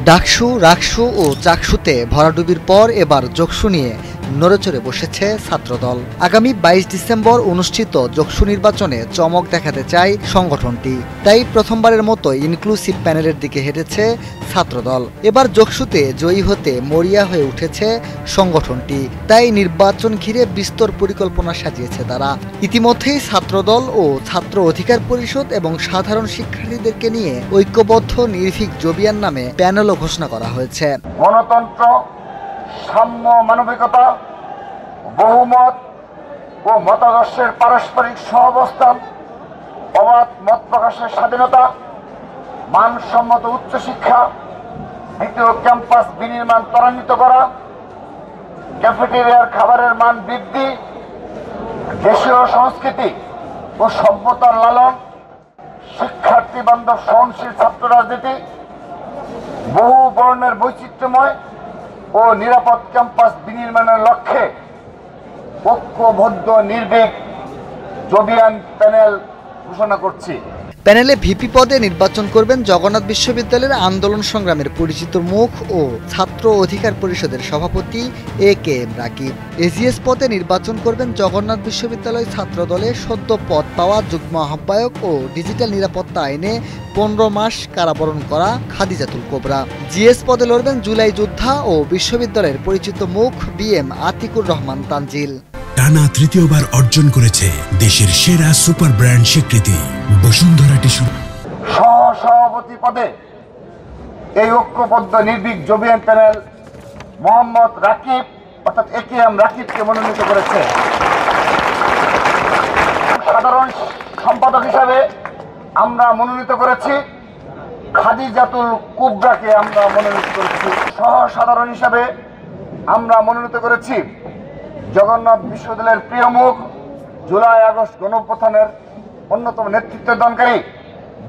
ডাকসু, রাকসু ও চাকসুতে ভরাডুবির পর এবার যোগসু নিয়ে নড়েচড়ে বসেছে ছাত্রদল। আগামী ২২ ডিসেম্বর অনুষ্ঠিত যোগসু নির্বাচনে চমক দেখাতে চায় সংগঠনটি। তাই প্রথমবারের মতো ইনক্লুসিভ প্যানেলের দিকে হেঁটেছে ছাত্রদল। এবার যোগসুতে জয়ী হতে মরিয়া হয়ে উঠেছে সংগঠনটি। তাই নির্বাচন ঘিরে বিস্তর পরিকল্পনা সাজিয়েছে তারা। ইতিমধ্যেই ছাত্রদল ও ছাত্র অধিকার পরিষদ এবং সাধারণ শিক্ষার্থীদেরকে নিয়ে ঐক্যবদ্ধ নির্ভীক জবিয়ান নামে প্যানেলও ঘোষণা করা হয়েছে। গণতন্ত্র, সাম্য, মানবিকতা, বহুমত ও মতাদর্শের পারস্পরিক সহাবস্থান, অবাধ মত প্রকাশের স্বাধীনতা, মানসম্মত উচ্চশিক্ষা, দ্বিতীয় ক্যাম্পাস বিনির্মাণ ত্বরান্বিত করা, ক্যাফেটেরিয়ার খাবারের মান বৃদ্ধি, দেশীয় সংস্কৃতি ও সভ্যতার লালন, শিক্ষার্থী বান্ধব সহনশীল ছাত্র রাজনীতি, বহু বর্ণের বৈচিত্র্যময় ও নিরাপদ ক্যাম্পাস বিনির্মাণের লক্ষ্যে ঐক্যবদ্ধ নির্ভীক জবিয়ান প্যানেল ঘোষণা করছি। প্যানেলে ভিপি পদে নির্বাচন করবেন জগন্নাথ বিশ্ববিদ্যালয়ের আন্দোলন সংগ্রামের পরিচিত মুখ ও ছাত্র অধিকার পরিষদের সভাপতি AKM রাকিব। এজিএস পদে নির্বাচন করবেন জগন্নাথ বিশ্ববিদ্যালয় ছাত্র দলের সদ্য পদ পাওয়া যুগ্ম আহ্বায়ক ও ডিজিটাল নিরাপত্তা আইনে 15 মাস কারাবরণ করা খাদিজাতুল কোবরা। জিএস পদে লড়বেন জুলাই যোদ্ধা ও বিশ্ববিদ্যালয়ের পরিচিত মুখ BM আতিকুর রহমান তানজিল। টানা তৃতীয়বার অর্জন করেছে দেশের সেরা সুপার ব্র্যান্ড স্বীকৃতি বসুন্ধরা টিস্যু। সহসভাপতি পদে এই ঐক্যবদ্ধ নির্ভীক জবিয়ান প্যানেল মোহাম্মদ রাকিব অর্থাৎ AKM রাকিবকে মনোনীত করেছে। সাধারণ সম্পাদক হিসাবে আমরা মনোনীত করেছি খাদিজাতুল কুবরাকে আমরা মনোনীত করেছি। সহসাধারণ হিসাবে আমরা মনোনীত করেছি জগন্নাথ বিশ্ববিদ্যালয়ের প্রিয় মুখ, জুলাই আগস্ট গণঅভ্যুত্থানের অন্যতম নেতৃত্বদানকারী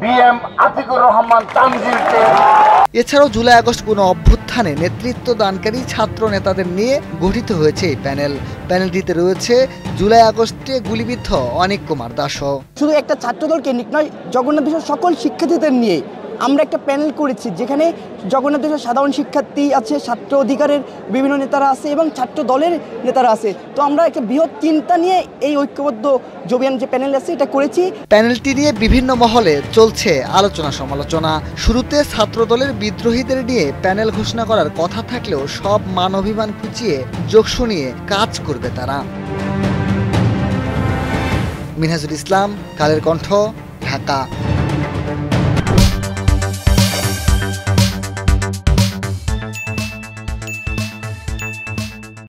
BM আতিকুর রহমান তানজিলকে। এছাড়াও জুলাই আগস্ট গণ অভ্যুত্থানে নেতৃত্ব দানকারী ছাত্র নেতাদের নিয়ে গঠিত হয়েছে এই প্যানেল। প্যানেলটিতে রয়েছে জুলাই আগস্টে গুলিবিদ্ধ অনিক কুমার দাসও। শুধু একটা ছাত্রদলকে নয়, জগন্নাথ বিশ্বের সকল শিক্ষার্থীদের নিয়ে আমরা একটা প্যানেল করেছি, যেখানে জগন্নাথ দেশের সাধারণ শিক্ষার্থী আছে, ছাত্র অধিকারের বিভিন্ন নেতারা আছে এবং ছাত্র দলের নেতারা আছে। তো আমরা একটা বৃহৎ চিন্তা নিয়ে এই ঐক্যবদ্ধ জবিয়ান যে প্যানেল আছে এটা করেছি। প্যানেলটি নিয়ে বিভিন্ন মহলে চলছে আলোচনা সমালোচনা। শুরুতে ছাত্র দলের বিদ্রোহীদের নিয়ে প্যানেল ঘোষণা করার কথা থাকলেও সব মান অভিমান খুঁচিয়ে যোগসু নিয়ে কাজ করবে তারা। মিনহাজুল ইসলাম, কালের কণ্ঠ, ঢাকা।